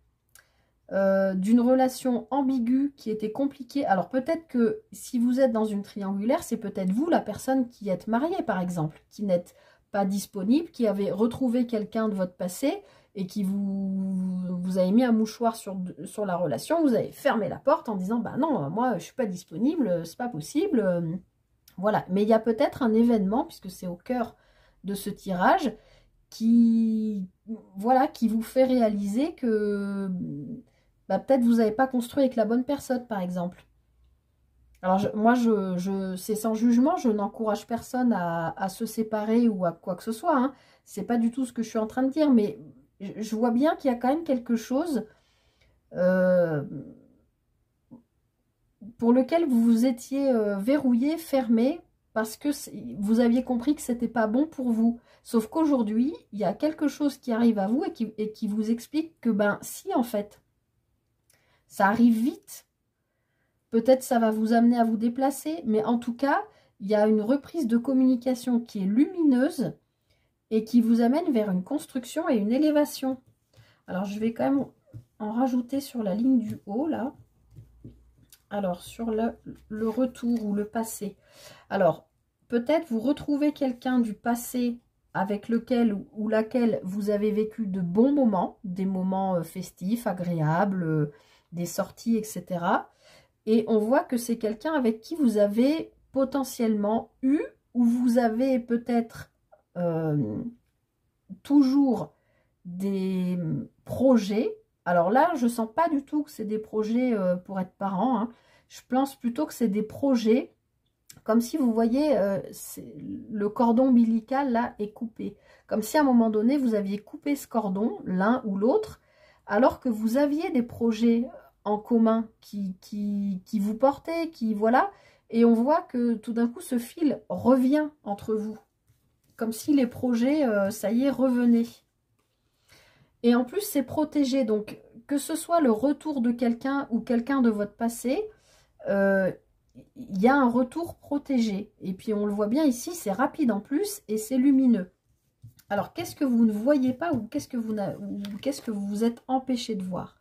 d'une relation ambiguë qui était compliquée. Alors peut-être que si vous êtes dans une triangulaire, c'est peut-être vous la personne qui êtes mariée par exemple, qui n'êtes pas disponible, qui avez retrouvé quelqu'un de votre passé et qui vous avez mis un mouchoir sur la relation, vous avez fermé la porte en disant bah non, moi je suis pas disponible, c'est pas possible. Voilà, mais il y a peut-être un événement, puisque c'est au cœur de ce tirage, qui vous fait réaliser que bah, peut-être vous n'avez pas construit avec la bonne personne, par exemple. Alors, c'est sans jugement, je n'encourage personne à se séparer ou à quoi que ce soit. Hein. C'est pas du tout ce que je suis en train de dire, mais je vois bien qu'il y a quand même quelque chose pour lequel vous vous étiez verrouillé, fermé, parce que vous aviez compris que c'était pas bon pour vous. Sauf qu'aujourd'hui, il y a quelque chose qui arrive à vous et qui vous explique que, ben, si, en fait, ça arrive vite. Peut-être ça va vous amener à vous déplacer, mais en tout cas, il y a une reprise de communication qui est lumineuse et qui vous amène vers une construction et une élévation. Alors, je vais quand même en rajouter sur la ligne du haut, là. Alors, sur le retour ou le passé. Alors, peut-être vous retrouvez quelqu'un du passé avec lequel ou laquelle vous avez vécu de bons moments, des moments festifs, agréables, des sorties, etc. Et on voit que c'est quelqu'un avec qui vous avez potentiellement eu, ou vous avez peut-être toujours des projets. Alors là, je ne sens pas du tout que c'est des projets pour être parent, hein. Je pense plutôt que c'est des projets, comme si vous voyez, le cordon ombilical là est coupé. Comme si à un moment donné, vous aviez coupé ce cordon, l'un ou l'autre, alors que vous aviez des projets en commun qui vous portaient, qui voilà. Et on voit que tout d'un coup, ce fil revient entre vous. Comme si les projets, ça y est, revenaient. Et en plus, c'est protégé. Donc, que ce soit le retour de quelqu'un ou quelqu'un de votre passé, il y a un retour protégé. Et puis, on le voit bien ici, c'est rapide en plus et c'est lumineux. Alors, qu'est-ce que vous ne voyez pas ou qu'est-ce que vous vous êtes empêché de voir?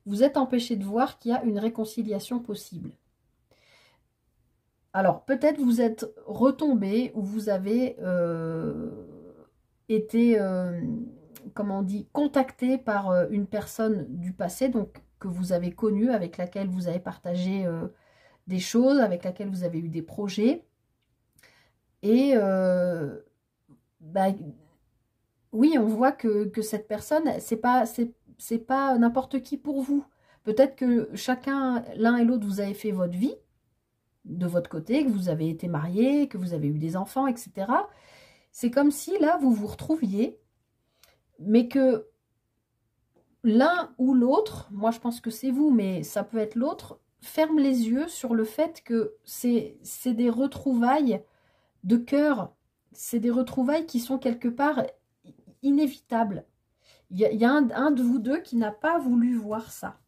Vous êtes empêché de voir qu'il y a une réconciliation possible. Alors, peut-être vous êtes retombé ou vous avez été, comment on dit, contacté par une personne du passé, donc que vous avez connue, avec laquelle vous avez partagé des choses, avec laquelle vous avez eu des projets. Et bah, oui, on voit que cette personne, c'est pas n'importe qui pour vous. Peut-être que chacun, l'un et l'autre, vous avez fait votre vie de votre côté, que vous avez été marié, que vous avez eu des enfants, etc. C'est comme si là, vous vous retrouviez, mais que l'un ou l'autre, moi je pense que c'est vous, mais ça peut être l'autre, ferme les yeux sur le fait que c'est des retrouvailles de cœur, c'est des retrouvailles qui sont quelque part inévitables. Il y a un de vous deux qui n'a pas voulu voir ça,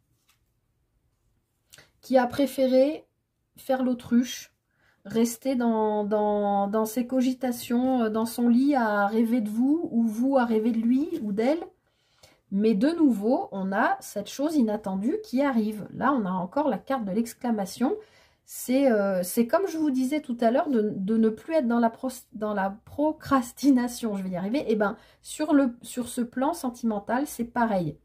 qui a préféré faire l'autruche, rester dans ses cogitations, dans son lit à rêver de vous, ou vous à rêver de lui ou d'elle. Mais de nouveau, on a cette chose inattendue qui arrive. Là, on a encore la carte de l'exclamation. C'est comme je vous disais tout à l'heure, de ne plus être dans la procrastination. Je vais y arriver. Et bien, sur ce plan sentimental, c'est pareil.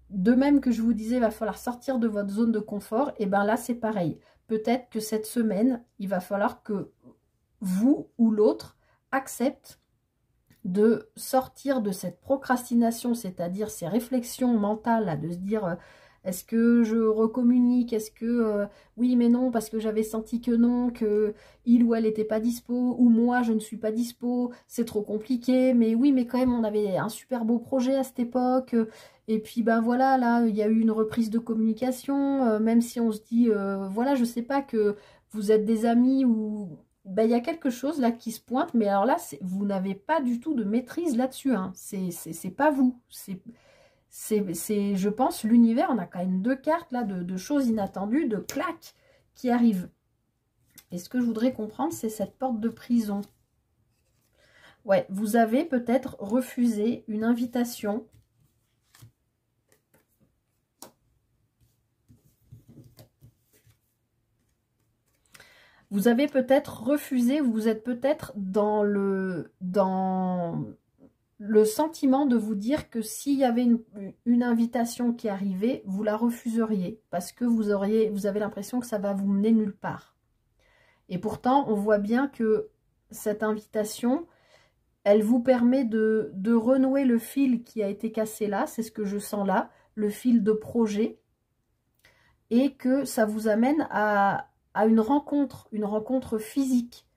De même que je vous disais, il va falloir sortir de votre zone de confort. Et bien là, c'est pareil. Peut-être que cette semaine, il va falloir que vous ou l'autre accepte de sortir de cette procrastination, c'est-à-dire ces réflexions mentales, là, de se dire est-ce que je recommunique, est-ce que oui mais non, parce que j'avais senti que non, que il ou elle n'était pas dispo, ou moi je ne suis pas dispo, c'est trop compliqué, mais oui mais quand même on avait un super beau projet à cette époque, et puis ben voilà, là il y a eu une reprise de communication, même si on se dit voilà, je sais pas, que vous êtes des amis ou... Ben, il y a quelque chose là qui se pointe, mais alors là, vous n'avez pas du tout de maîtrise là-dessus, hein. C'est pas vous. Je pense, l'univers, on a quand même deux cartes là de choses inattendues, de claques qui arrivent. Et ce que je voudrais comprendre, c'est cette porte de prison. Ouais, vous avez peut-être refusé une invitation. Vous avez peut-être refusé, vous êtes peut-être dans le sentiment de vous dire que s'il y avait une invitation qui arrivait, vous la refuseriez parce que vous avez l'impression que ça va vous mener nulle part. Et pourtant, on voit bien que cette invitation, elle vous permet de renouer le fil qui a été cassé là, c'est ce que je sens là, le fil de projet, et que ça vous amène à une rencontre physique,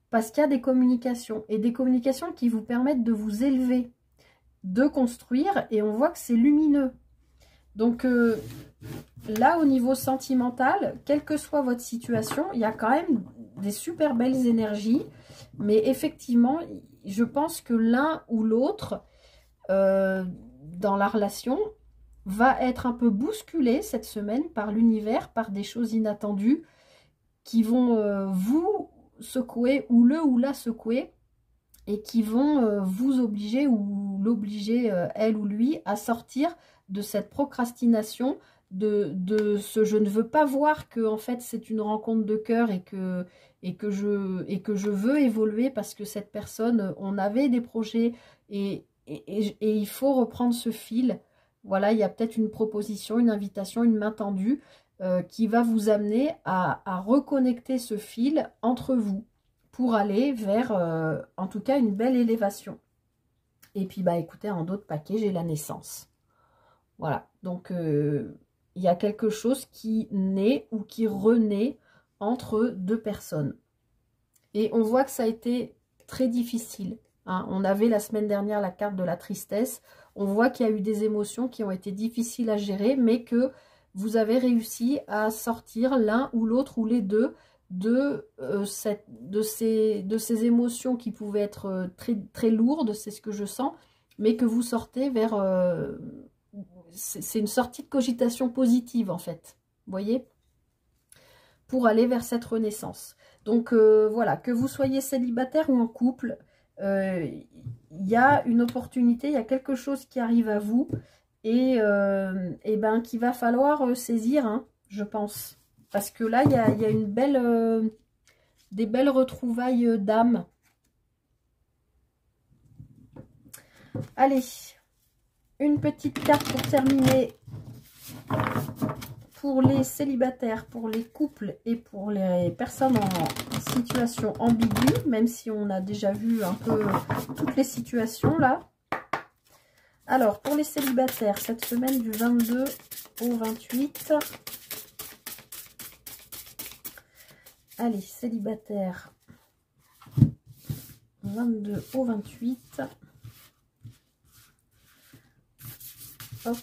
parce qu'il y a des communications, et des communications qui vous permettent de vous élever, de construire, et on voit que c'est lumineux. Donc là, au niveau sentimental, quelle que soit votre situation, il y a quand même des super belles énergies, mais effectivement, je pense que l'un ou l'autre, dans la relation, va être un peu bousculé cette semaine par l'univers, par des choses inattendues, qui vont vous secouer, ou le ou la secouer, et qui vont vous obliger, ou l'obliger, elle ou lui, à sortir de cette procrastination, de ce je ne veux pas voir que en fait c'est une rencontre de cœur et que je veux évoluer parce que cette personne, on avait des projets et il faut reprendre ce fil. Voilà, il y a peut-être une proposition, une invitation, une main tendue qui va vous amener à reconnecter ce fil entre vous pour aller vers, en tout cas, une belle élévation. Et puis, bah écoutez, en d'autres paquets, j'ai la naissance. Voilà, donc il y a quelque chose qui naît ou qui renaît entre deux personnes. Et on voit que ça a été très difficile. Hein. On avait la semaine dernière la carte de la tristesse. On voit qu'il y a eu des émotions qui ont été difficiles à gérer, mais que vous avez réussi à sortir l'un ou l'autre ou les deux de ces émotions qui pouvaient être très, très lourdes, c'est ce que je sens, mais que vous sortez vers... c'est une sortie de cogitation positive en fait, vous voyez, pour aller vers cette renaissance. Donc voilà, que vous soyez célibataire ou en couple, il y a une opportunité, il y a quelque chose qui arrive à vous et ben qu'il va falloir saisir, hein, je pense. Parce que là, il y a une belle, des belles retrouvailles d'âme. Allez, une petite carte pour terminer. Pour les célibataires, pour les couples et pour les personnes en situation ambiguë, même si on a déjà vu un peu toutes les situations là. Alors, pour les célibataires, cette semaine du 22 au 28. Allez, célibataire, 22 au 28. Hop,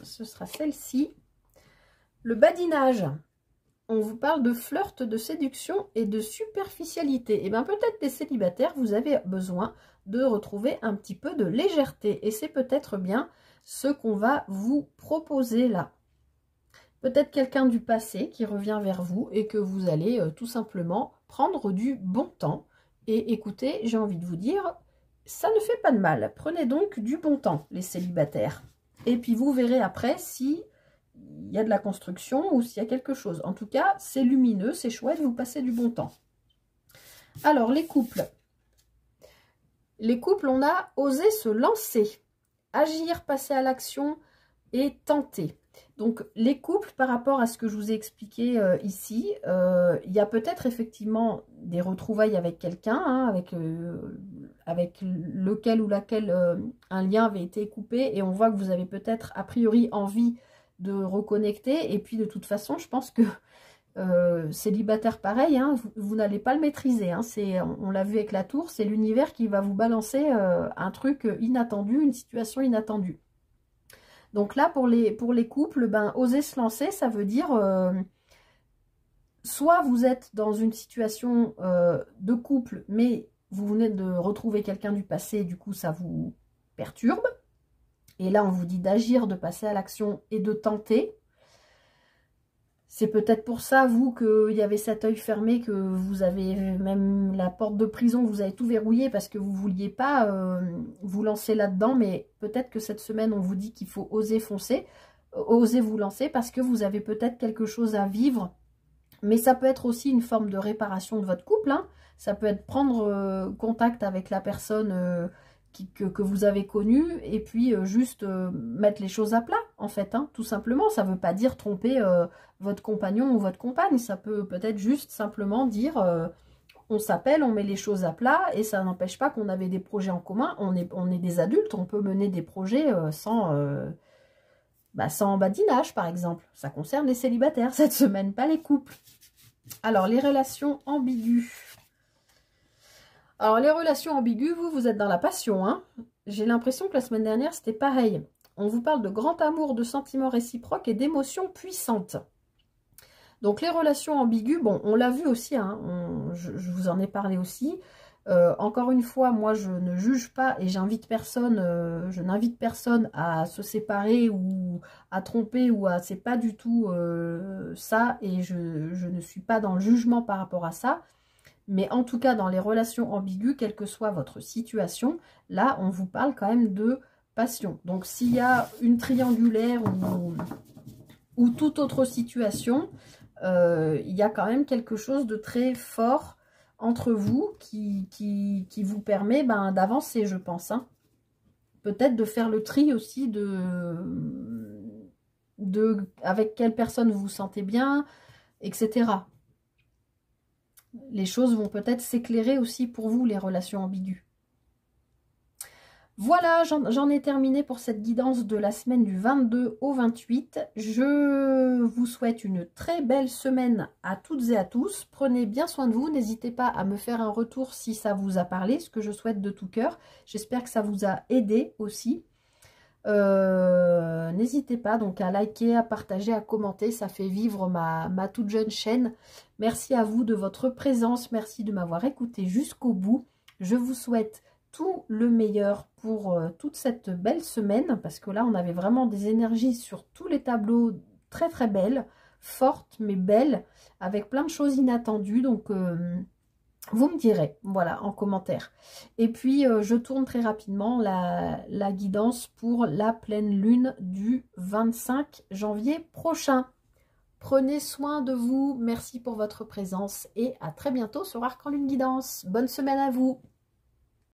ce sera celle-ci. Le badinage. On vous parle de flirt, de séduction et de superficialité. Et bien peut-être les célibataires, vous avez besoin de retrouver un petit peu de légèreté. Et c'est peut-être bien ce qu'on va vous proposer là. Peut-être quelqu'un du passé qui revient vers vous et que vous allez tout simplement prendre du bon temps. Et écoutez, j'ai envie de vous dire, ça ne fait pas de mal. Prenez donc du bon temps, les célibataires. Et puis vous verrez après si il y a de la construction ou s'il y a quelque chose. En tout cas, c'est lumineux, c'est chouette, vous passez du bon temps. Alors, les couples. Les couples, on a osé se lancer, agir, passer à l'action et tenter. Donc, les couples, par rapport à ce que je vous ai expliqué ici, il y a peut-être effectivement des retrouvailles avec quelqu'un, hein, avec lequel ou laquelle un lien avait été coupé, et on voit que vous avez peut-être a priori envie de reconnecter, et puis de toute façon, je pense que célibataire pareil, hein, vous n'allez pas le maîtriser, hein, on l'a vu avec la tour, c'est l'univers qui va vous balancer un truc inattendu, une situation inattendue. Donc là, pour les couples, ben, oser se lancer, ça veut dire soit vous êtes dans une situation de couple, mais vous venez de retrouver quelqu'un du passé, du coup ça vous perturbe. Et là, on vous dit d'agir, de passer à l'action et de tenter. C'est peut-être pour ça, vous, qu'il y avait cet œil fermé, que vous avez même la porte de prison, vous avez tout verrouillé parce que vous ne vouliez pas vous lancer là-dedans. Mais peut-être que cette semaine, on vous dit qu'il faut oser foncer, oser vous lancer parce que vous avez peut-être quelque chose à vivre. Mais ça peut être aussi une forme de réparation de votre couple. Hein. Ça peut être prendre contact avec la personne que vous avez connue et puis juste mettre les choses à plat, en fait. Hein, tout simplement, ça ne veut pas dire tromper votre compagnon ou votre compagne. Ça peut peut-être juste simplement dire on s'appelle, on met les choses à plat et ça n'empêche pas qu'on avait des projets en commun. On est des adultes, on peut mener des projets sans badinage, par exemple. Ça concerne les célibataires cette semaine, pas les couples. Alors, les relations ambiguës. Alors, les relations ambiguës, vous êtes dans la passion. Hein. J'ai l'impression que la semaine dernière, c'était pareil. On vous parle de grand amour, de sentiments réciproques et d'émotions puissantes. Donc, les relations ambiguës, bon, on l'a vu aussi, hein, je vous en ai parlé aussi. Encore une fois, moi, je ne juge pas et j'invite personne, je n'invite personne à se séparer ou à tromper ou à... C'est pas du tout ça et je ne suis pas dans le jugement par rapport à ça. Mais en tout cas, dans les relations ambiguës, quelle que soit votre situation, là, on vous parle quand même de passion. Donc, s'il y a une triangulaire ou toute autre situation, il y a quand même quelque chose de très fort entre vous qui vous permet d'avancer, je pense. Hein. Peut-être de faire le tri aussi avec quelle personne vous vous sentez bien, etc. Les choses vont peut-être s'éclairer aussi pour vous, les relations ambiguës. Voilà, j'en ai terminé pour cette guidance de la semaine du 22 au 28. Je vous souhaite une très belle semaine à toutes et à tous. Prenez bien soin de vous. N'hésitez pas à me faire un retour si ça vous a parlé, ce que je souhaite de tout cœur. J'espère que ça vous a aidé aussi. N'hésitez pas donc à liker, à partager, à commenter. Ça fait vivre ma toute jeune chaîne. Merci à vous de votre présence. Merci de m'avoir écouté jusqu'au bout. Je vous souhaite tout le meilleur pour toute cette belle semaine, parce que là on avait vraiment des énergies sur tous les tableaux très très belles, fortes mais belles, avec plein de choses inattendues, donc vous me direz, voilà, en commentaire. Et puis je tourne très rapidement la guidance pour la pleine lune du 25 janvier prochain. Prenez soin de vous, merci pour votre présence et à très bientôt sur Arc en Lune Guidance. Bonne semaine à vous.